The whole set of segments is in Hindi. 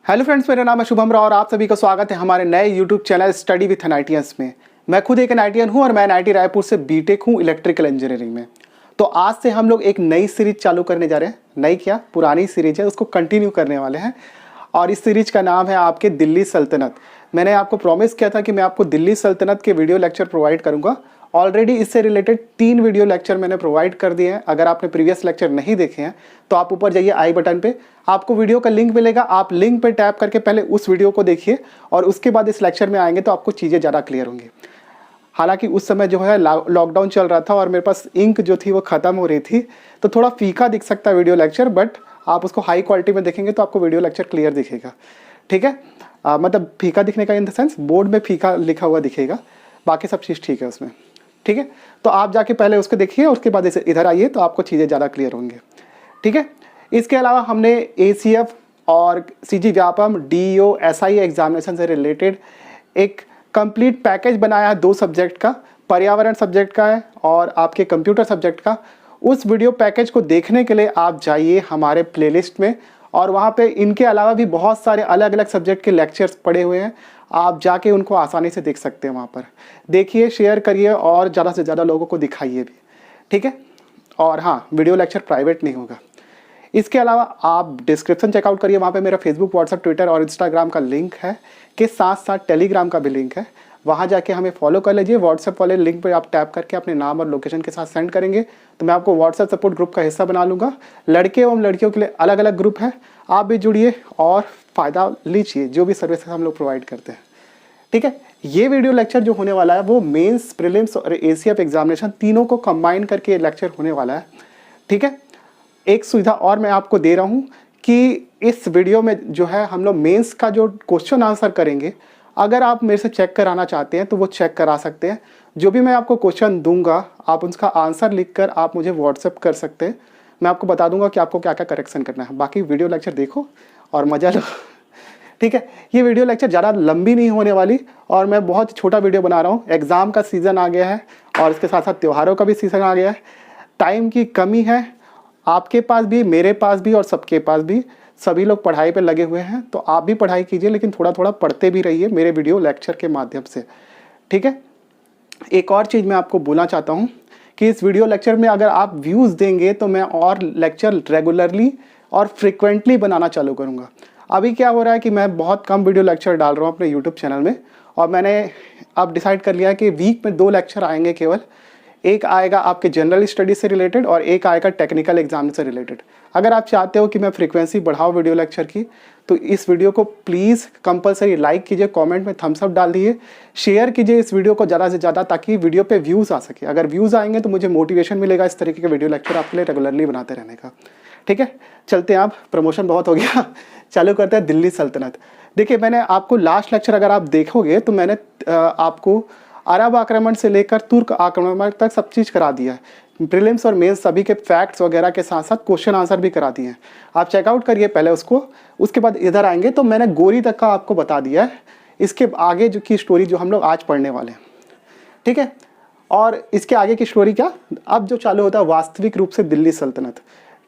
हेलो फ्रेंड्स, मेरा नाम है शुभम राव और आप सभी का स्वागत है हमारे नए यूट्यूब चैनल स्टडी विथ एनआईटीएंस में। मैं खुद एक एनआईटीएन हूं और मैं एनआईटी रायपुर से बीटेक हूं इलेक्ट्रिकल इंजीनियरिंग में। तो आज से हम लोग एक नई सीरीज चालू करने जा रहे हैं। नई क्या, पुरानी सीरीज है, उसको कंटिन्यू करने वाले हैं और इस सीरीज का नाम है आपके दिल्ली सल्तनत। मैंने आपको प्रॉमिस किया था कि मैं आपको दिल्ली सल्तनत के वीडियो लेक्चर प्रोवाइड करूँगा। ऑलरेडी इससे रिलेटेड 3 वीडियो लेक्चर मैंने प्रोवाइड कर दिए हैं। अगर आपने प्रीवियस लेक्चर नहीं देखे हैं तो आप ऊपर जाइए आई बटन पे, आपको वीडियो का लिंक मिलेगा। आप लिंक पे टैप करके पहले उस वीडियो को देखिए और उसके बाद इस लेक्चर में आएंगे तो आपको चीज़ें ज़्यादा क्लियर होंगी। हालांकि उस समय जो है लॉकडाउन चल रहा था और मेरे पास इंक जो थी वो ख़त्म हो रही थी, तो थोड़ा फीका दिख सकता है वीडियो लेक्चर, बट आप उसको हाई क्वालिटी में देखेंगे तो आपको वीडियो लेक्चर क्लियर दिखेगा। ठीक है, मतलब फीका दिखने का इन द सेंस बोर्ड में फीका लिखा हुआ दिखेगा, बाकी सब चीज़ ठीक है उसमें। ठीक है, तो आप जाके पहले उसको देखिए, उसके बाद इधर आइए तो आपको चीज़ें ज़्यादा क्लियर होंगे। ठीक है, इसके अलावा हमने ACF और CG Vyapam DEO SI examination से रिलेटेड एक कंप्लीट पैकेज बनाया है 2 सब्जेक्ट का, पर्यावरण सब्जेक्ट का है और आपके कंप्यूटर सब्जेक्ट का। उस वीडियो पैकेज को देखने के लिए आप जाइए हमारे प्लेलिस्ट में और वहाँ पे इनके अलावा भी बहुत सारे अलग अलग सब्जेक्ट के लेक्चर्स पड़े हुए हैं। आप जाके उनको आसानी से देख सकते हैं। वहाँ पर देखिए, शेयर करिए और ज़्यादा से ज़्यादा लोगों को दिखाइए भी। ठीक है, और हाँ, वीडियो लेक्चर प्राइवेट नहीं होगा। इसके अलावा आप डिस्क्रिप्शन चेकआउट करिए, वहाँ पे मेरा फेसबुक, व्हाट्सएप, ट्विटर और इंस्टाग्राम का लिंक है, के साथ साथ टेलीग्राम का भी लिंक है। वहाँ जाके हमें फॉलो कर लीजिए। व्हाट्सएप वाले लिंक पर आप टैप करके अपने नाम और लोकेशन के साथ सेंड करेंगे तो मैं आपको व्हाट्सएप सपोर्ट ग्रुप का हिस्सा बना लूँगा। लड़के एवं लड़कियों के लिए अलग अलग ग्रुप है, आप भी जुड़िए और फ़ायदा लीजिए जो भी सर्विसेज हम लोग प्रोवाइड करते हैं। ठीक है, ये वीडियो लेक्चर जो होने वाला है वो मेंस, प्रीलिम्स और ACF एग्जामिनेशन तीनों को कंबाइन करके लेक्चर होने वाला है। ठीक है, एक सुविधा और मैं आपको दे रहा हूँ कि इस वीडियो में जो है हम लोग मेंस का जो क्वेश्चन आंसर करेंगे, अगर आप मेरे से चेक कराना चाहते हैं तो वो चेक करा सकते हैं। जो भी मैं आपको क्वेश्चन दूंगा आप उसका आंसर लिखकर आप मुझे व्हाट्सएप कर सकते हैं। मैं आपको बता दूंगा कि आपको क्या क्या करेक्शन करना है। बाकी वीडियो लेक्चर देखो और मज़ा लो। ठीक है, ये वीडियो लेक्चर ज़्यादा लंबी नहीं होने वाली और मैं बहुत छोटा वीडियो बना रहा हूँ। एग्ज़ाम का सीज़न आ गया है और इसके साथ साथ त्योहारों का भी सीज़न आ गया है। टाइम की कमी है, आपके पास भी, मेरे पास भी और सबके पास भी। सभी लोग पढ़ाई पे लगे हुए हैं, तो आप भी पढ़ाई कीजिए, लेकिन थोड़ा थोड़ा पढ़ते भी रहिए मेरे वीडियो लेक्चर के माध्यम से। ठीक है, एक और चीज़ मैं आपको बोलना चाहता हूँ कि इस वीडियो लेक्चर में अगर आप व्यूज़ देंगे तो मैं और लेक्चर रेगुलरली और फ्रिक्वेंटली बनाना चालू करूँगा। अभी क्या हो रहा है कि मैं बहुत कम वीडियो लेक्चर डाल रहा हूँ अपने यूट्यूब चैनल में और मैंने अब डिसाइड कर लिया है कि वीक में 2 लेक्चर आएंगे केवल। एक आएगा आपके जनरल स्टडी से रिलेटेड और एक आएगा टेक्निकल एग्जाम से रिलेटेड। अगर आप चाहते हो कि मैं फ्रीक्वेंसी बढ़ाऊँ वीडियो लेक्चर की तो इस वीडियो को प्लीज़ कंपलसरी लाइक कीजिए, कमेंट में थम्स अप डाल दीजिए, शेयर कीजिए इस वीडियो को ज़्यादा से ज़्यादा ताकि वीडियो पे व्यूज़ आ सके। अगर व्यूज़ आएंगे तो मुझे मोटिवेशन मिलेगा इस तरीके के वीडियो लेक्चर आपके लिए रेगुलरली बनाते रहने का। ठीक है, चलते हैं। आप प्रमोशन बहुत हो गया, चालू करते हैं दिल्ली सल्तनत। देखिए, मैंने आपको लास्ट लेक्चर अगर आप देखोगे तो मैंने आपको अरब आक्रमण से लेकर तुर्क आक्रमण तक सब चीज़ करा दिया है। प्रीलिम्स और मेंस सभी के फैक्ट्स वगैरह के साथ साथ क्वेश्चन आंसर भी करा दिए हैं। आप चेकआउट करिए पहले उसको, उसके बाद इधर आएंगे तो मैंने गोरी तक का आपको बता दिया है। इसके आगे जो की स्टोरी जो हम लोग आज पढ़ने वाले हैं। ठीक है, और इसके आगे की स्टोरी क्या, अब जो चालू होता है वास्तविक रूप से दिल्ली सल्तनत।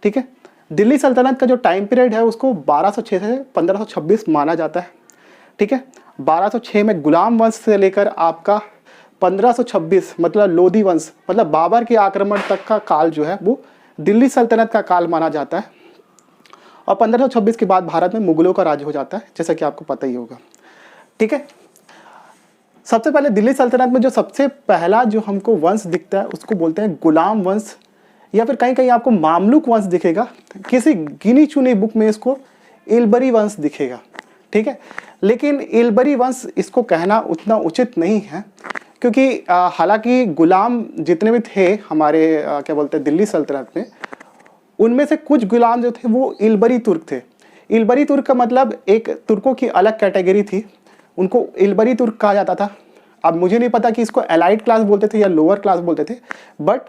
ठीक है, दिल्ली सल्तनत का जो टाइम पीरियड है उसको 1206 से 1526 माना जाता है। ठीक है, 1206 में गुलाम वंश से लेकर आपका 1526 मतलब लोधी वंश मतलब बाबर के आक्रमण तक का काल जो है वो दिल्ली सल्तनत का काल माना जाता है। और 1526 के बाद भारत में मुगलों का राज हो जाता है, जैसा कि आपको पता ही होगा। ठीक है, सबसे पहले दिल्ली सल्तनत में जो सबसे पहला जो हमको वंश दिखता है उसको बोलते हैं गुलाम वंश, या फिर कहीं कहीं आपको मामलुक वंश दिखेगा। किसी गिनी चुनी बुक में इसको इलबरी वंश दिखेगा। ठीक है, लेकिन इलबरी वंश इसको कहना उतना उचित नहीं है, क्योंकि हालांकि गुलाम जितने भी थे हमारे क्या बोलते हैं दिल्ली सल्तनत में, उनमें से कुछ गुलाम जो थे वो इलबरी तुर्क थे। इलबरी तुर्क का मतलब एक तुर्कों की अलग कैटेगरी थी, उनको इलबरी तुर्क कहा जाता था। अब मुझे नहीं पता कि इसको एलाइट क्लास बोलते थे या लोअर क्लास बोलते थे, बट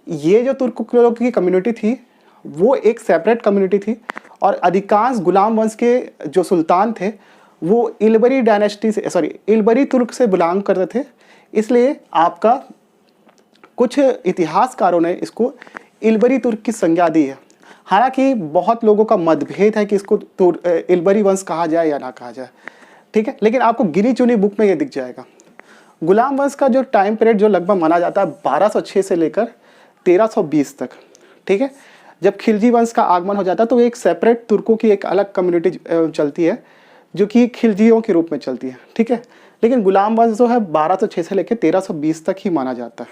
ये जो तुर्कों की कम्युनिटी थी वो एक सेपरेट कम्युनिटी थी और अधिकांश गुलाम वंश के जो सुल्तान थे वो इलबरी डायनेस्टी से इलबरी तुर्क से बिलोंग करते थे। इसलिए आपका कुछ इतिहासकारों ने इसको इलबरी तुर्क की संज्ञा दी है। हालांकि बहुत लोगों का मतभेद है कि इसको तो इल्बरी वंश कहा जाए या ना कहा जाए, ठीक है, लेकिन आपको गिनी चुनी बुक में ये दिख जाएगा। गुलाम वंश का जो टाइम पीरियड जो लगभग माना जाता है 1206 से लेकर 1320 तक, ठीक है। जब खिलजी वंश का आगमन हो जाता है तो एक सेपरेट तुर्कों की एक अलग कम्युनिटी चलती है जो कि खिलजियों के रूप में चलती है, ठीक है। लेकिन गुलाम वंश जो है 1206 से लेकर 1320 तक ही माना जाता है,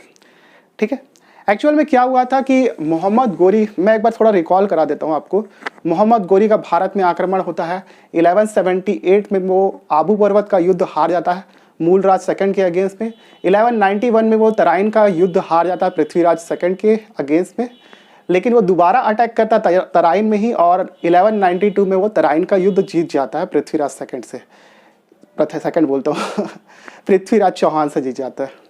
ठीक है। एक्चुअल में क्या हुआ था कि मोहम्मद गोरी, मैं एक बार थोड़ा रिकॉल करा देता हूँ आपको। मोहम्मद गोरी का भारत में आक्रमण होता है 1178 में, वो आबू पर्वत का युद्ध हार जाता है मूलराज सेकंड के अगेंस्ट में। 1191 में वो तराइन का युद्ध हार जाता है पृथ्वीराज सेकंड के अगेंस्ट में, लेकिन वो दोबारा अटैक करता है तराइन में ही, और 1192 में वो तराइन का युद्ध जीत जाता है पृथ्वीराज सेकंड से, सेकंड बोलता हूँ पृथ्वीराज चौहान से जीत जाता है।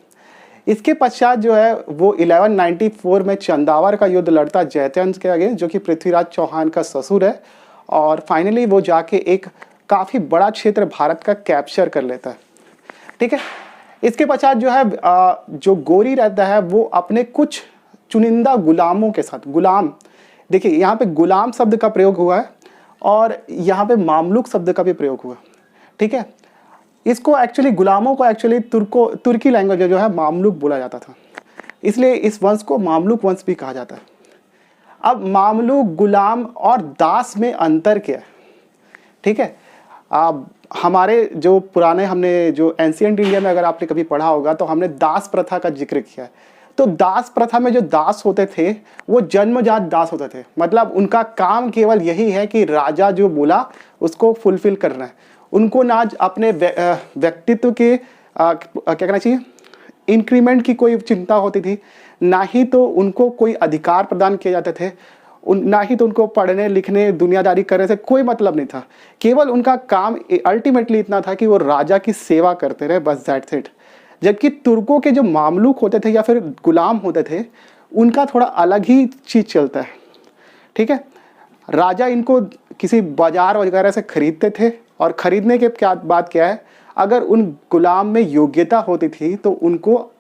इसके पश्चात जो है वो 1194 में चंदावर का युद्ध लड़ता है जयत्यंत के अगेंस्ट, जो कि पृथ्वीराज चौहान का ससुर है, और फाइनली वो जाके एक काफ़ी बड़ा क्षेत्र भारत का कैप्चर कर लेता है, ठीक है। इसके पश्चात जो है जो गोरी रहता है वो अपने कुछ चुनिंदा गुलामों के साथ, गुलाम, देखिए यहाँ पे गुलाम शब्द का प्रयोग हुआ है और यहाँ पे मामलुक शब्द का भी प्रयोग हुआ, ठीक है। इसको एक्चुअली गुलामों को एक्चुअली तुर्की लैंग्वेज जो है मामलुक बोला जाता था, इसलिए इस वंश को मामलुक वंश भी कहा जाता है। अब मामलुक, गुलाम और दास में अंतर क्या है, ठीक है। अब हमारे जो पुराने, हमने जो एंशिएंट इंडिया में अगर आपने कभी पढ़ा होगा तो हमने दास प्रथा का जिक्र किया है। तो दास प्रथा में जो दास होते थे वो जन्मजात दास होते थे, मतलब उनका काम केवल यही है कि राजा जो बोला उसको फुलफिल करना है। उनको ना अपने व्यक्तित्व के क्या कहना चाहिए, इंक्रीमेंट की कोई चिंता होती थी, ना ही तो उनको कोई अधिकार प्रदान किए जाते थे, ना ही तो उनको पढ़ने लिखने दुनियादारी करने से कोई मतलब नहीं था। केवल उनका काम अल्टीमेटली इतना था कि वो राजा की सेवा करते रहे, बस दैट्स इट। जबकि तुर्कों के जो मामलुक होते थे या फिर गुलाम होते थे उनका थोड़ा अलग ही चीज़ चलता है, ठीक है। राजा इनको किसी बाजार वगैरह से खरीदते थे, और ख़रीदने के बाद क्या है, अगर उन गुलाम में योग्यता होती थी तो उनको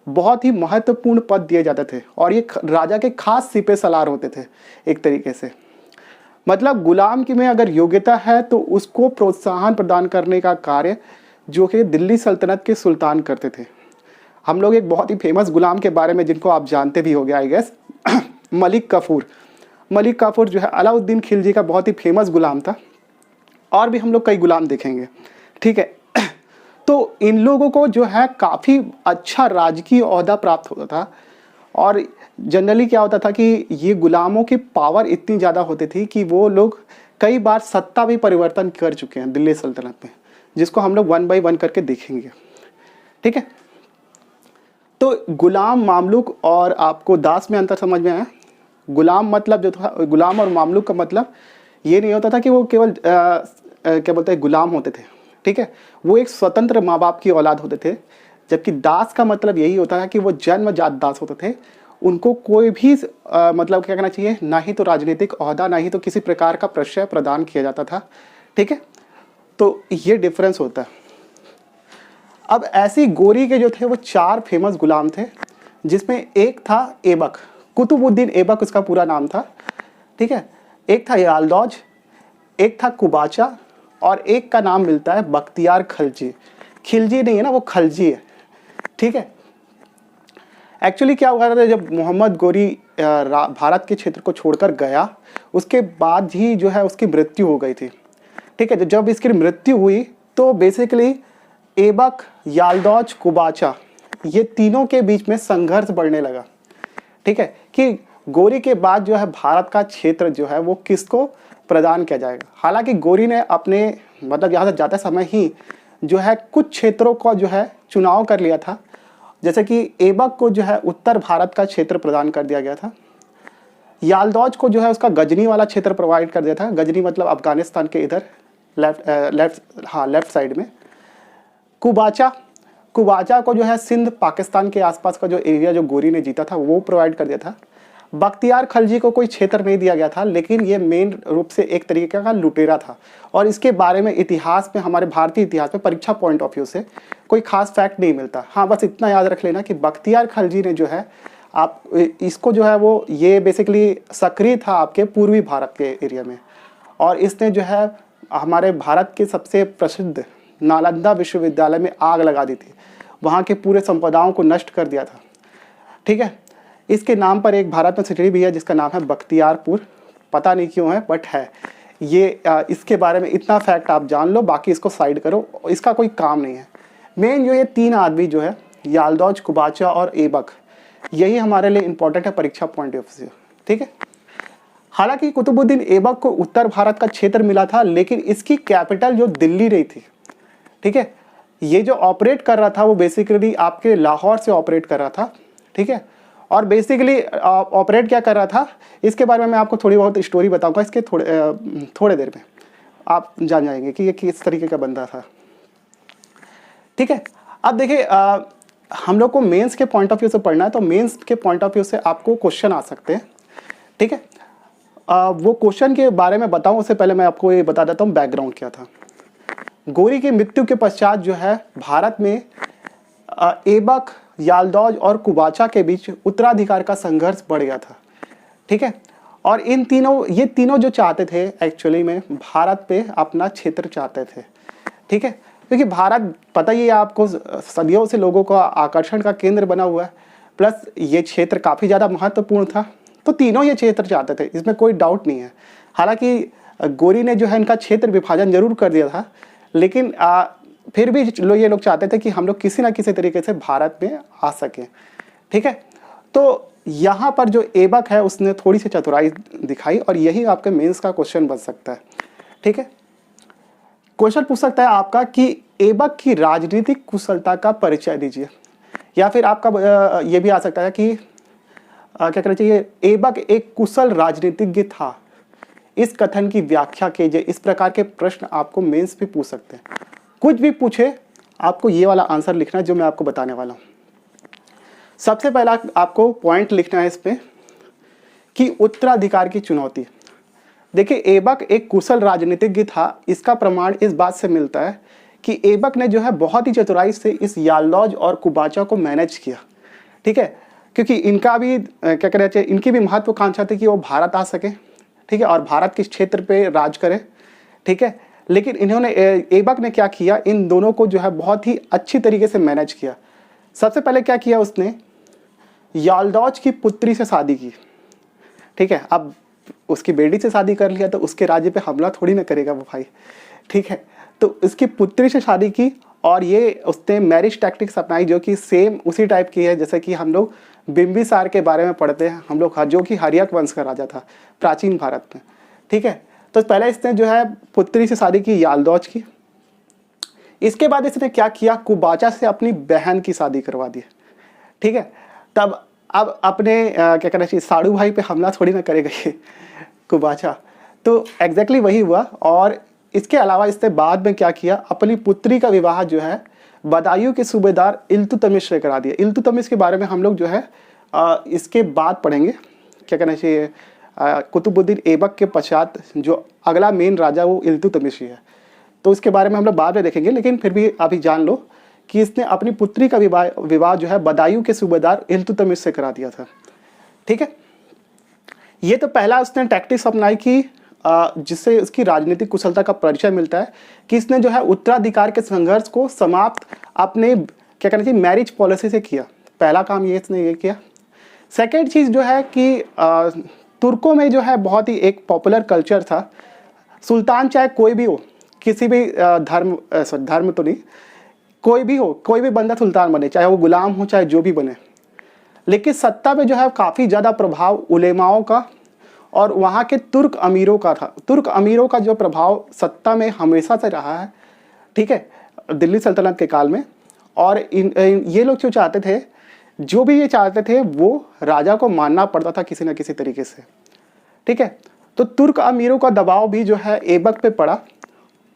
बहुत ही महत्वपूर्ण पद दिए जाते थे, और ये राजा के खास सिपे सलार होते थे एक तरीके से। मतलब गुलाम की में अगर योग्यता है तो उसको प्रोत्साहन प्रदान करने का कार्य जो कि दिल्ली सल्तनत के सुल्तान करते थे। हम लोग एक बहुत ही फेमस गुलाम के बारे में, जिनको आप जानते भी होंगे आई गेस, मलिक काफूर। मलिक काफूर जो है अलाउद्दीन खिलजी का बहुत ही फेमस गुलाम था, और भी हम लोग कई गुलाम देखेंगे, ठीक है। तो इन लोगों को जो है काफ़ी अच्छा राजकीय ओहदा प्राप्त होता था, और जनरली क्या होता था कि ये गुलामों की पावर इतनी ज़्यादा होती थी कि वो लोग कई बार सत्ता भी परिवर्तन कर चुके हैं दिल्ली सल्तनत में, जिसको हम लोग 1 बाय 1 करके देखेंगे, ठीक है। तो गुलाम, मामलुक और आपको दास में अंतर समझ में आया। गुलाम मतलब जो था, गुलाम और मामलुक का मतलब ये नहीं होता था कि वो केवल क्या बोलते हैं गुलाम होते थे, ठीक है, वो एक स्वतंत्र माँ बाप की औलाद होते थे। जबकि दास का मतलब यही होता है कि वो जन्मजात दास होते थे, उनको कोई भी मतलब क्या कहना चाहिए, ना ही तो राजनीतिक ओहदा, ना ही तो किसी प्रकार का प्रश्रय प्रदान किया जाता था, ठीक है। तो ये डिफरेंस होता है। अब ऐसी गोरी के जो थे वो 4 फेमस गुलाम थे, जिसमें एक था ऐबक, कुतुबुद्दीन ऐबक उसका पूरा नाम था, ठीक है। एक था यालदौज, एक था कुबाचा, और एक का नाम मिलता है बख्तियार खलजी। खिलजी नहीं है ना, वो खलजी है, ठीक है। एक्चुअली क्या हुआ था, जब मोहम्मद गोरी भारत के क्षेत्र को छोड़कर गया, उसके बाद ही जो है उसकी मृत्यु हो गई थी, ठीक है। तो जब इसकी मृत्यु हुई तो बेसिकली ऐबक, यालदौज, कुबाचा, ये तीनों के बीच में संघर्ष बढ़ने लगा, ठीक है, कि गोरी के बाद जो है भारत का क्षेत्र जो है वो किसको प्रदान किया जाएगा। हालांकि गोरी ने अपने मतलब यहाँ से जाते समय ही जो है कुछ क्षेत्रों को जो है चुनाव कर लिया था, जैसे कि ऐबक को जो है उत्तर भारत का क्षेत्र प्रदान कर दिया गया था, यालदौज को जो है उसका गजनी वाला क्षेत्र प्रोवाइड कर दिया था। गजनी मतलब अफगानिस्तान के इधर लेफ्ट साइड में। कुबाचा को जो है सिंध पाकिस्तान के आसपास का जो एरिया जो गोरी ने जीता था वो प्रोवाइड कर दिया था। बख्तियार खलजी को कोई क्षेत्र नहीं दिया गया था, लेकिन ये मेन रूप से एक तरीके का लुटेरा था, और इसके बारे में इतिहास में, हमारे भारतीय इतिहास में परीक्षा पॉइंट ऑफ व्यू से कोई खास फैक्ट नहीं मिलता। हाँ, बस इतना याद रख लेना कि बख्तियार खलजी ने जो है आप इसको जो है वो ये बेसिकली सक्रिय था आपके पूर्वी भारत के एरिया में, और इसने जो है हमारे भारत के सबसे प्रसिद्ध नालंदा विश्वविद्यालय में आग लगा दी थी, वहाँ के पूरे संपदाओं को नष्ट कर दिया था। ठीक है, इसके नाम पर एक भारत में सिटी भी है जिसका नाम है बख्तियारपुर, पता नहीं क्यों है बट है ये। इसके बारे में इतना फैक्ट आप जान लो, बाकी इसको साइड करो, इसका कोई काम नहीं है। मेन जो ये 3 आदमी जो है याल्दौज, कुबाचा और ऐबक, यही हमारे लिए इंपॉर्टेंट है परीक्षा पॉइंट ऑफ व्यू। ठीक है, हालांकि कुतुबुद्दीन ऐबक को उत्तर भारत का क्षेत्र मिला था, लेकिन इसकी कैपिटल जो दिल्ली रही थी। ठीक है, ये जो ऑपरेट कर रहा था वो बेसिकली आपके लाहौर से ऑपरेट कर रहा था। ठीक है, और बेसिकली ऑपरेट क्या कर रहा था इसके बारे में मैं आपको थोड़ी बहुत स्टोरी बताऊंगा, इसके थोड़े देर में आप जान जाएंगे कि ये किस तरीके का बंदा था। ठीक है, अब देखिए हम लोग को मेंस के पॉइंट ऑफ व्यू से पढ़ना है, तो मेंस के पॉइंट ऑफ व्यू से आपको क्वेश्चन आ सकते हैं। ठीक है, वो क्वेश्चन के बारे में बताऊं उससे पहले मैं आपको ये बता देता हूँ बैकग्राउंड क्या था। गौरी की मृत्यु के पश्चात जो है भारत में ऐबक, याल्दौज और कुबाचा के बीच उत्तराधिकार का संघर्ष बढ़ गया था। ठीक है, और ये तीनों जो चाहते थे एक्चुअली में भारत पे अपना क्षेत्र चाहते थे। ठीक है, क्योंकि भारत पता ही है आपको सदियों से लोगों का आकर्षण का केंद्र बना हुआ है, प्लस ये क्षेत्र काफ़ी ज़्यादा महत्वपूर्ण था, तो तीनों ये क्षेत्र चाहते थे, इसमें कोई डाउट नहीं है। हालांकि गौरी ने जो है इनका क्षेत्र विभाजन जरूर कर दिया था, लेकिन फिर भी ये लोग चाहते थे कि हम लोग किसी ना किसी तरीके से भारत में आ सकें। ठीक है, तो यहाँ पर जो ऐबक है उसने थोड़ी सी चतुराई दिखाई, और यही आपके मेंस का क्वेश्चन बन सकता है। ठीक है, क्वेश्चन पूछ सकता है आपका कि ऐबक की राजनीतिक कुशलता का परिचय दीजिए, या फिर आपका ये भी आ सकता है कि क्या करना चाहिए, ऐबक एक कुशल राजनीतिज्ञ था, इस कथन की व्याख्या कीजिए। इस प्रकार के प्रश्न आपको मेंस भी पूछ सकते हैं। कुछ भी पूछे आपको ये वाला आंसर लिखना है जो मैं आपको बताने वाला हूँ। सबसे पहला आपको पॉइंट लिखना है इसमें कि उत्तराधिकार की चुनौती। देखिए, ऐबक एक कुशल राजनीतिज्ञ था, इसका प्रमाण इस बात से मिलता है कि ऐबक ने जो है बहुत ही चतुराई से इस याल्दौज और कुबाचा को मैनेज किया। ठीक है, क्योंकि इनका भी क्या कहना चाहिए, इनकी भी महत्वाकांक्षा थी कि वो भारत आ सके। ठीक है, और भारत के क्षेत्र पे राज करें। ठीक है, लेकिन इन्होंने ऐबक ने क्या किया, इन दोनों को जो है बहुत ही अच्छी तरीके से मैनेज किया। सबसे पहले क्या किया उसने, याल्दौज की पुत्री से शादी की। ठीक है, अब उसकी बेटी से शादी कर लिया तो उसके राज्य पे हमला थोड़ी ना करेगा वो भाई। ठीक है, तो उसकी पुत्री से शादी की, और ये उसने मैरिज टैक्टिक्स अपनाई जो कि सेम उसी टाइप की है जैसे कि हम लोग बिंबिसार के बारे में पढ़ते हैं हम लोग, जो कि हर्यक वंश का राजा था प्राचीन भारत में। ठीक है, तो पहले इसने जो है पुत्री से शादी की याल्दौज की। इसके बाद इसने क्या किया, कुबाचा से अपनी बहन की शादी करवा दी। ठीक है, तब अब अपने क्या कहना चाहिए, साड़ू भाई पे हमला थोड़ी ना करेगा ये कुबाचा, तो एग्जैक्टली वही हुआ। और इसके अलावा इसने बाद में क्या किया, अपनी पुत्री का विवाह जो है बदायूं के सूबेदार इल्तुतमिश से करा दिया। इल्तुतमिश के बारे में हम लोग जो है इसके बाद पढ़ेंगे। क्या कहना चाहिए, कुतुबुद्दीन ऐबक के पश्चात जो अगला मेन राजा वो इल्तुतमिश ही है, तो इसके बारे में हम लोग बाद में देखेंगे। लेकिन फिर भी अभी जान लो कि इसने अपनी पुत्री का विवाह जो है बदायूं के सूबेदार इल्तुतमिश से करा दिया था। ठीक है, ये तो पहला उसने टैक्टिक्स अपनाई कि जिससे उसकी राजनीतिक कुशलता का परिचय मिलता है कि इसने जो है उत्तराधिकार के संघर्ष को समाप्त अपने क्या कहना चाहिए मैरिज पॉलिसी से किया। पहला काम ये इसने ये किया। सेकेंड चीज़ जो है कि तुर्कों में जो है बहुत ही एक पॉपुलर कल्चर था, सुल्तान चाहे कोई भी हो, किसी भी धर्म तो नहीं, कोई भी हो, कोई भी बंदा सुल्तान बने, चाहे वो गुलाम हो चाहे जो भी बने, लेकिन सत्ता पे जो है काफ़ी ज़्यादा प्रभाव उलेमाओं का और वहाँ के तुर्क अमीरों का था। तुर्क अमीरों का जो प्रभाव सत्ता में हमेशा से रहा है। ठीक है, दिल्ली सल्तनत के काल में। और ये लोग जो चाहते थे, जो भी ये चाहते थे वो राजा को मानना पड़ता था किसी न किसी तरीके से। ठीक है, तो तुर्क अमीरों का दबाव भी जो है ऐबक पे पड़ा,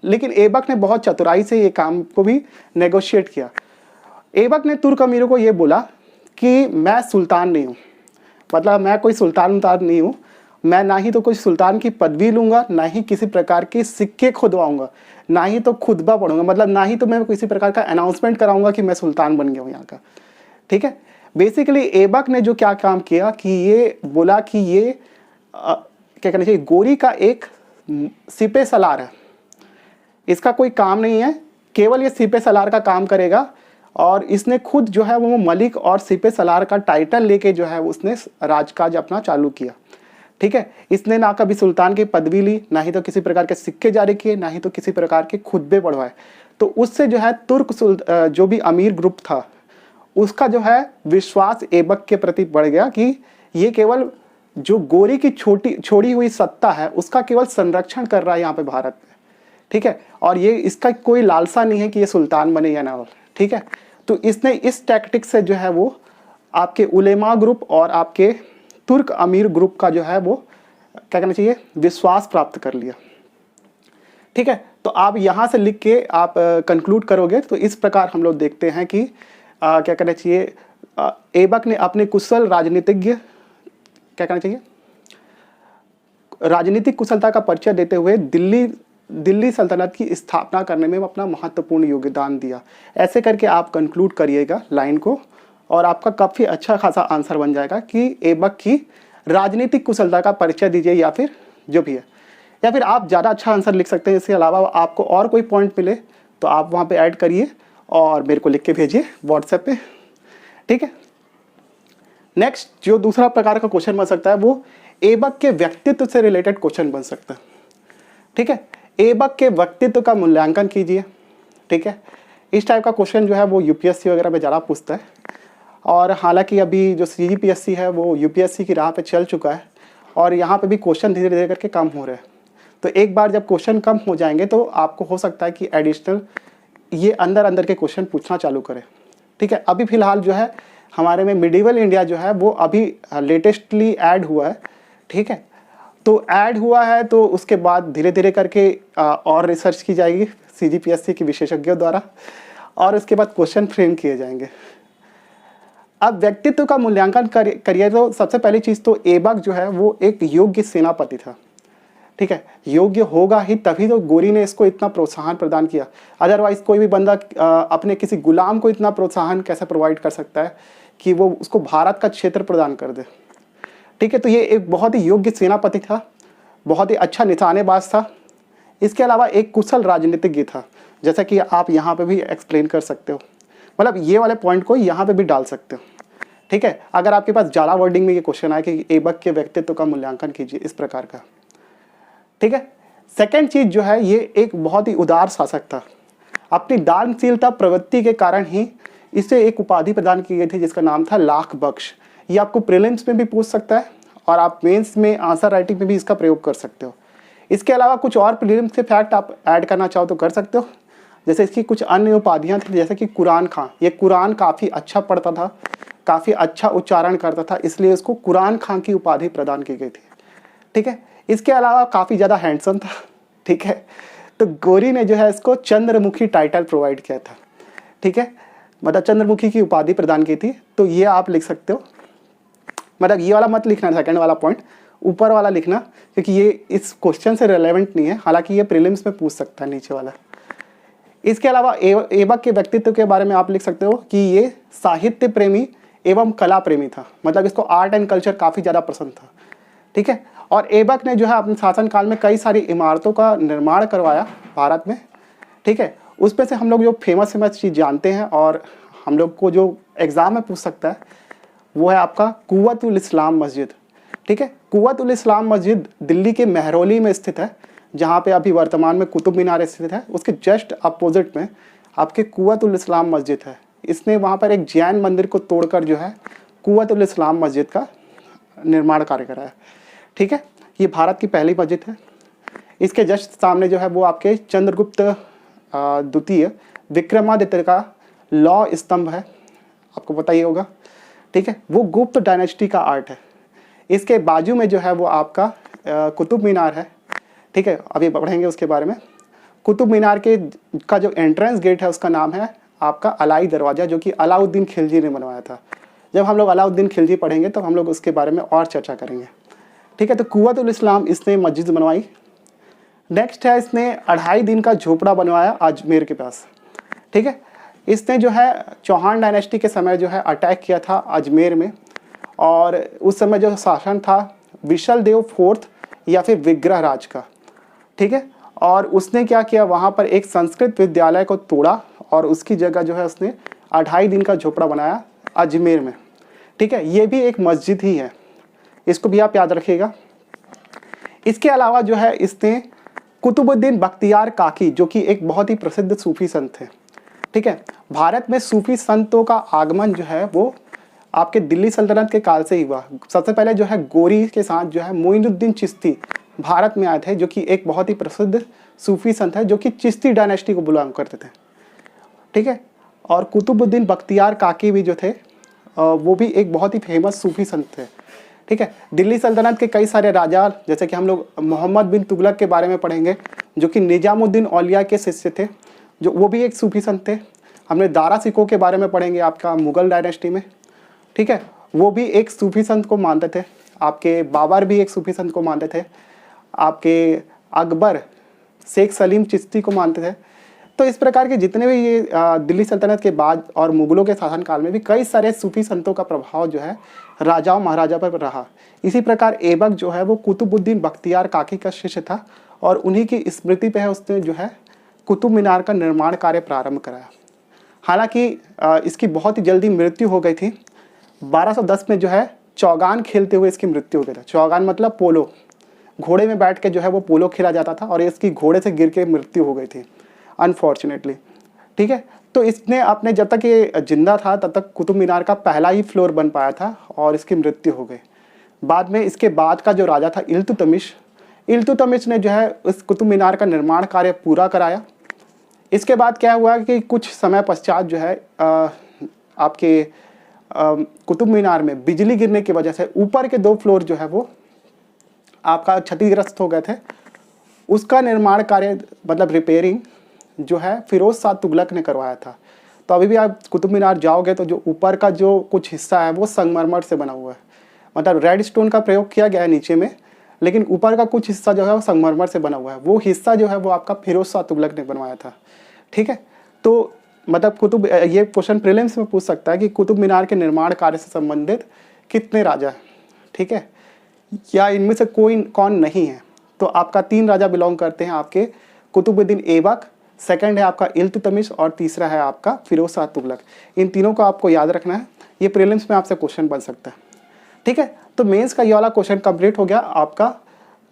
लेकिन ऐबक ने बहुत चतुराई से ये काम को भी नेगोशिएट किया। ऐबक ने तुर्क अमीरों को ये बोला कि मैं सुल्तान नहीं हूँ, मतलब मैं कोई सुल्तान नहीं हूँ, मैं ना ही तो कोई सुल्तान की पदवी लूँगा, ना ही किसी प्रकार के सिक्के खुदवाऊँगा, ना ही तो खुतबा पढ़ूंगा, मतलब ना ही तो मैं किसी प्रकार का अनाउंसमेंट कराऊंगा कि मैं सुल्तान बन गया हूँ यहाँ का। ठीक है, बेसिकली ऐबक ने जो क्या काम किया कि ये बोला कि ये क्या कहना चाहिए, गोरी का एक सिपे सलार है, इसका कोई काम नहीं है, केवल ये सिपे सलार का काम करेगा। और इसने खुद जो है वो मलिक और सिपे सलार का टाइटल लेके जो है उसने राजकाज अपना चालू किया। ठीक है, इसने ना कभी सुल्तान की पदवी ली, ना ही तो किसी प्रकार के सिक्के जारी किए, ना ही तो किसी प्रकार के खुतबे बढ़वाए। तो उससे जो है तुर्क जो भी अमीर ग्रुप था उसका जो है विश्वास ऐबक के प्रति बढ़ गया कि ये केवल जो गोरी की छोड़ी हुई सत्ता है उसका केवल संरक्षण कर रहा है यहाँ पे भारत में। ठीक है, और ये इसका कोई लालसा नहीं है कि ये सुल्तान बने या ना। ठीक है, तो इसने इस टैक्टिक से जो है वो आपके उलेमा ग्रुप और आपके तुर्क अमीर ग्रुप का जो है वो क्या कहना चाहिए, विश्वास प्राप्त कर लिया। ठीक है, तो आप यहाँ से लिख के आप कंक्लूड करोगे तो इस प्रकार हम लोग देखते हैं कि क्या कहना चाहिए, ऐबक ने अपने कुशल राजनीतिज्ञ क्या कहना चाहिए राजनीतिक कुशलता का परिचय देते हुए दिल्ली सल्तनत की स्थापना करने में अपना महत्वपूर्ण योगदान दिया। ऐसे करके आप कंक्लूड करिएगा लाइन को और आपका काफ़ी अच्छा खासा आंसर बन जाएगा कि ऐबक की राजनीतिक कुशलता का परिचय दीजिए या फिर जो भी है, या फिर आप ज़्यादा अच्छा आंसर लिख सकते हैं। इसके अलावा आपको और कोई पॉइंट मिले तो आप वहाँ पे ऐड करिए और मेरे को लिख के भेजिए व्हाट्सएप पे। ठीक है, नेक्स्ट जो दूसरा प्रकार का क्वेश्चन बन सकता है वो ऐबक के व्यक्तित्व से रिलेटेड क्वेश्चन बन सकता है। ठीक है, ऐबक के व्यक्तित्व का मूल्यांकन कीजिए। ठीक है, इस टाइप का क्वेश्चन जो है वो यूपीएससी वगैरह में ज़्यादा पूछता है, और हालांकि अभी जो सीजीपीएससी है वो यूपीएससी की राह पे चल चुका है और यहाँ पे भी क्वेश्चन धीरे धीरे करके कम हो रहे हैं। तो एक बार जब क्वेश्चन कम हो जाएंगे तो आपको हो सकता है कि एडिशनल ये अंदर के क्वेश्चन पूछना चालू करें। ठीक है, अभी फिलहाल जो है हमारे में मिडिवल इंडिया जो है वो अभी लेटेस्टली ऐड हुआ है। ठीक है, तो ऐड हुआ है तो उसके बाद धीरे धीरे करके और रिसर्च की जाएगी सीजीपीएससी के विशेषज्ञों द्वारा और उसके बाद क्वेश्चन फ्रेम किए जाएंगे। अब व्यक्तित्व का मूल्यांकन करिए तो सबसे पहली चीज़ तो ऐबक जो है वो एक योग्य सेनापति था। ठीक है, योग्य होगा ही तभी तो गोरी ने इसको इतना प्रोत्साहन प्रदान किया, अदरवाइज कोई भी बंदा अपने किसी गुलाम को इतना प्रोत्साहन कैसे प्रोवाइड कर सकता है कि वो उसको भारत का क्षेत्र प्रदान कर दे। ठीक है, तो ये एक बहुत ही योग्य सेनापति था, बहुत ही अच्छा निशानेबाज था। इसके अलावा एक कुशल राजनीतिज्ञ था, जैसा कि आप यहाँ पे भी एक्सप्लेन कर सकते हो, मतलब ये वाले पॉइंट को यहाँ पे भी डाल सकते हो। ठीक है, अगर आपके पास ज़्यादा वर्डिंग में ये क्वेश्चन आए कि ऐबक के व्यक्तित्व का मूल्यांकन कीजिए इस प्रकार का। ठीक है, सेकेंड चीज़ जो है ये एक बहुत ही उदार शासक था। अपनी दानशीलता प्रवृत्ति के कारण ही इसे एक उपाधि प्रदान की गई थी जिसका नाम था लाख बख्श। ये आपको प्रीलिम्स में भी पूछ सकता है और आप मेंस में आंसर राइटिंग में भी इसका प्रयोग कर सकते हो। इसके अलावा कुछ और प्रीलिम्स के फैक्ट आप ऐड करना चाहो तो कर सकते हो, जैसे इसकी कुछ अन्य उपाधियाँ थी, जैसे कि कुरान खां। ये कुरान काफ़ी अच्छा पढ़ता था, काफ़ी अच्छा उच्चारण करता था, इसलिए इसको कुरान खां की उपाधि प्रदान की गई थी। ठीक है, इसके अलावा काफ़ी ज़्यादा हैंडसम था। ठीक है, तो गोरी ने जो है इसको चंद्रमुखी टाइटल प्रोवाइड किया था। ठीक है, मतलब चंद्रमुखी की उपाधि प्रदान की थी। तो ये आप लिख सकते हो, मतलब ये वाला मत लिखना, सेकंड वाला पॉइंट ऊपर वाला लिखना, क्योंकि ये इस क्वेश्चन से रिलेवेंट नहीं है, हालांकि ये प्रीलिम्स में पूछ सकता है नीचे वाला। इसके अलावा ऐबक के व्यक्तित्व के बारे में आप लिख सकते हो कि ये साहित्य प्रेमी एवं कला प्रेमी था, मतलब इसको आर्ट एंड कल्चर काफ़ी ज़्यादा पसंद था। ठीक है, और ऐबक ने जो है अपने शासनकाल में कई सारी इमारतों का निर्माण करवाया भारत में। ठीक है, उस पे से हम लोग जो फेमस चीज़ जानते हैं और हम लोग को जो एग्ज़ाम में पूछ सकता है वो है आपका कुव्वतुल इस्लाम मस्जिद। ठीक है, कुव्वतुल इस्लाम मस्जिद दिल्ली के मेहरौली में स्थित है, जहाँ पे अभी वर्तमान में कुतुब मीनार स्थित है। उसके जस्ट अपोजिट में आपके कुव्वतुल इस्लाम मस्जिद है। इसने वहाँ पर एक जैन मंदिर को तोड़कर जो है कुव्वतुल इस्लाम मस्जिद का निर्माण कार्य कराया। ठीक है, ये भारत की पहली मस्जिद है। इसके जस्ट सामने जो है वो आपके चंद्रगुप्त द्वितीय विक्रमादित्य का लौ स्तंभ है, आपको पता ही होगा। ठीक है, वो गुप्त डायनेस्टी का आर्ट है। इसके बाजू में जो है वो आपका कुतुब मीनार है। ठीक है, अभी पढ़ेंगे उसके बारे में। कुतुब मीनार का जो एंट्रेंस गेट है उसका नाम है आपका अलाई दरवाज़ा, जो कि अलाउद्दीन खिलजी ने बनवाया था। जब हम लोग अलाउद्दीन खिलजी पढ़ेंगे तो हम लोग उसके बारे में और चर्चा करेंगे। ठीक है, तो कुव्वतुल इस्लाम इसने मस्जिद बनवाई। नेक्स्ट है इसने 2.5 दिन का झोपड़ा बनवाया अजमेर के पास। ठीक है, इसने जो है चौहान डायनेस्टी के समय जो है अटैक किया था अजमेर में, और उस समय जो शासन था विशल देव फोर्थ या फिर विग्रह राज का, ठीक है। और उसने क्या किया, वहाँ पर एक संस्कृत विद्यालय को तोड़ा और उसकी जगह जो है उसने 2.5 दिन का झोपड़ा बनाया अजमेर में, ठीक है। ये भी एक मस्जिद ही है, इसको भी आप याद रखिएगा। इसके अलावा जो है इसने कुतुबुद्दीन बख्तियार काकी, जो कि एक बहुत ही प्रसिद्ध सूफी संत है, ठीक है। भारत में सूफी संतों का आगमन जो है वो आपके दिल्ली सल्तनत के काल से ही हुआ। सबसे पहले जो है गोरी के साथ जो है मोइनुद्दीन चिश्ती भारत में आए थे, जो कि एक बहुत ही प्रसिद्ध सूफी संत है, जो कि चिश्ती डायनेस्टी को बिलोंग करते थे, ठीक है। और कुतुबुद्दीन बख्तियार काकी भी जो थे वो भी एक बहुत ही फेमस सूफी संत थे, ठीक है। दिल्ली सल्तनत के कई सारे राजा, जैसे कि हम लोग मोहम्मद बिन तुगलक के बारे में पढ़ेंगे, जो कि निजामुद्दीन औलिया के शिष्य थे, जो वो भी एक सूफी संत थे। हमने दारा सिकों के बारे में पढ़ेंगे आपका मुगल डायनेस्टी में, ठीक है। वो भी एक सूफी संत को मानते थे। आपके बाबर भी एक सूफी संत को मानते थे। आपके अकबर शेख सलीम चिश्ती को मानते थे। तो इस प्रकार के जितने भी ये दिल्ली सल्तनत के बाद और मुगलों के शासनकाल में भी कई सारे सूफी संतों का प्रभाव जो है राजाओं महाराजा पर रहा। इसी प्रकार ऐबक जो है वो कुतुबुद्दीन बख्तियार काकी का शिष्य था और उन्हीं की स्मृति पे है उसने जो है कुतुब मीनार का निर्माण कार्य प्रारंभ कराया। हालांकि इसकी बहुत ही जल्दी मृत्यु हो गई थी। 1210 में जो है चौगान खेलते हुए इसकी मृत्यु हो गई थी। चौगान मतलब पोलो, घोड़े में बैठ के जो है वो पोलो खेला जाता था और इसकी घोड़े से गिर के मृत्यु हो गई थी अनफॉर्चुनेटली, ठीक है। तो इसने अपने जब तक ये जिंदा था तब तक कुतुब मीनार का पहला ही फ्लोर बन पाया था और इसकी मृत्यु हो गई। बाद में इसके बाद का जो राजा था इल्तुतमिश ने जो है इस कुतुब मीनार का निर्माण कार्य पूरा कराया। इसके बाद क्या हुआ कि कुछ समय पश्चात जो है आपके कुतुब मीनार में बिजली गिरने की वजह से ऊपर के 2 फ्लोर जो है वो आपका क्षतिग्रस्त हो गए थे। उसका निर्माण कार्य मतलब रिपेयरिंग जो है फिरोज शाह तुगलक ने करवाया था। तो अभी भी आप कुतुब मीनार जाओगे तो जो ऊपर का जो कुछ हिस्सा है वो संगमरमर से बना हुआ है, मतलब रेड स्टोन का प्रयोग किया गया है नीचे में, लेकिन ऊपर का कुछ हिस्सा जो है वो संगमरमर से बना हुआ है। वो हिस्सा जो है वो आपका फिरोज शाह तुगलक ने बनवाया था, ठीक है। तो मतलब ये क्वेश्चन प्रीलिम्स में पूछ सकता है कि कुतुब मीनार के निर्माण कार्य से संबंधित कितने राजा हैं, ठीक है, या इनमें से कौन नहीं है। तो आपका 3 राजा बिलोंग करते हैं आपके कुतुबुद्दीन ऐबक, सेकंड है आपका इल्तुतमिश और तीसरा है आपका फिरोज शाह तुगलक। इन तीनों को आपको याद रखना है, ये प्रीलिम्स में आपसे क्वेश्चन बन सकता है, ठीक है। तो मेंस का ये वाला क्वेश्चन कंप्लीट हो गया। आपका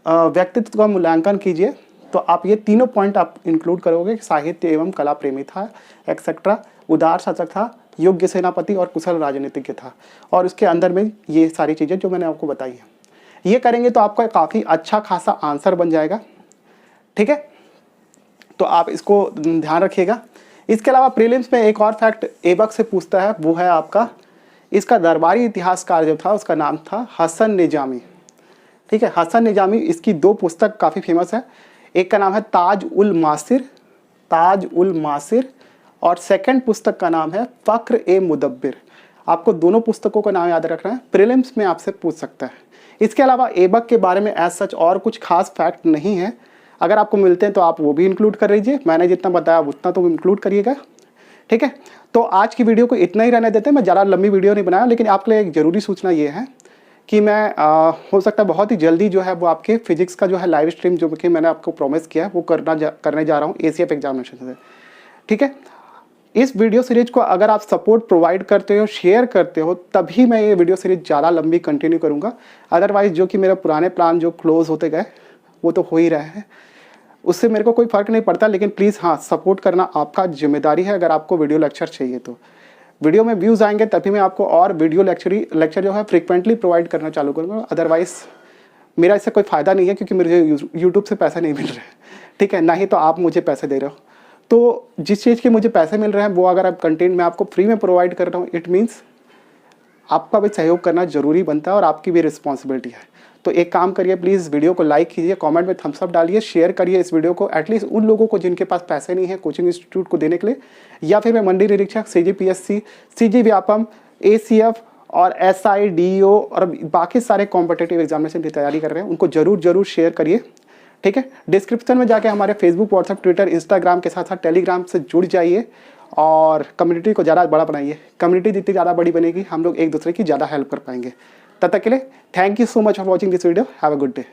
व्यक्तित्व का मूल्यांकन कीजिए, तो आप ये तीनों पॉइंट आप इंक्लूड करोगे, साहित्य एवं कला प्रेमी था एक्सेट्रा, उदार शासक था, योग्य सेनापति और कुशल राजनीतिज्ञ था, और उसके अंदर में ये सारी चीज़ें जो मैंने आपको बताई हैं ये करेंगे तो आपका काफ़ी अच्छा खासा आंसर बन जाएगा, ठीक है। तो आप इसको ध्यान रखिएगा। इसके अलावा प्रीलिम्स में एक और फैक्ट ऐबक से पूछता है, वो है आपका इसका दरबारी इतिहासकार जो था उसका नाम था हसन निजामी, ठीक है। हसन निजामी, इसकी 2 पुस्तक काफ़ी फेमस है। एक का नाम है ताज उल मासिर और सेकंड पुस्तक का नाम है फ़ख्र ए मुदब्बिर। आपको दोनों पुस्तकों का नाम याद रखना है, प्रीलिम्स में आपसे पूछ सकता है। इसके अलावा ऐबक के बारे में एज सच और कुछ खास फैक्ट नहीं है। अगर आपको मिलते हैं तो आप वो भी इंक्लूड कर लीजिए, मैंने जितना बताया उतना तो इंक्लूड करिएगा, ठीक है। तो आज की वीडियो को इतना ही रहने देते हैं। मैं ज़्यादा लंबी वीडियो नहीं बनाया, लेकिन आपके लिए एक ज़रूरी सूचना ये है कि मैं हो सकता है बहुत ही जल्दी जो है वो आपके फिजिक्स का जो है लाइव स्ट्रीम जो कि मैंने आपको प्रॉमिस किया है वो करने जा रहा हूँ ACF एग्जामिनेशन से, ठीक है। इस वीडियो सीरीज को अगर आप सपोर्ट प्रोवाइड करते हो, शेयर करते हो, तभी मैं ये वीडियो सीरीज ज़्यादा लंबी कंटिन्यू करूँगा। अदरवाइज जो कि मेरे पुराने प्लान जो क्लोज होते गए वो तो हो ही रहे हैं, उससे मेरे को कोई फ़र्क नहीं पड़ता। लेकिन प्लीज़ हाँ, सपोर्ट करना आपका जिम्मेदारी है। अगर आपको वीडियो लेक्चर चाहिए तो वीडियो में व्यूज़ आएंगे तभी मैं आपको और वीडियो लेक्चर जो है फ्रिक्वेंटली प्रोवाइड करना चालू करूँगा। अदरवाइज़ मेरा इससे कोई फ़ायदा नहीं है, क्योंकि मुझे यूट्यूब से पैसे नहीं मिल रहे, ठीक है, ना ही तो आप मुझे पैसे दे रहे हो। तो जिस चीज़ के मुझे पैसे मिल रहे हैं वो अगर आप कंटेंट मैं आपको फ्री में प्रोवाइड कर रहा हूँ, इट मीन्स आपका भी सहयोग करना ज़रूरी बनता है और आपकी भी रिस्पॉन्सिबिलिटी है। तो एक काम करिए, प्लीज़ वीडियो को लाइक कीजिए, कमेंट में थम्स अप डालिए, शेयर करिए इस वीडियो को एटलीस्ट उन लोगों को जिनके पास पैसे नहीं है कोचिंग इंस्टीट्यूट को देने के लिए, या फिर मैं मंडी निरीक्षक, CGPSC, CG व्यापम, ACF और SI DO और बाकी सारे कॉम्पिटिटिव एग्जामिनेशन की तैयारी कर रहे हैं, उनको जरूर शेयर करिए, ठीक है। डिस्क्रिप्शन में जाके हमारे फेसबुक, व्हाट्सएप, ट्विटर, इंस्टाग्राम के साथ साथ टेलीग्राम से जुड़ जाइए और कम्युनिटी को ज़्यादा बड़ा बनाइए। कम्युनिटी जितनी ज़्यादा बड़ी बनेगी हम लोग एक दूसरे की ज़्यादा हेल्प कर पाएंगे। तब तक के लिए thank you so much for watching this video. Have a good day.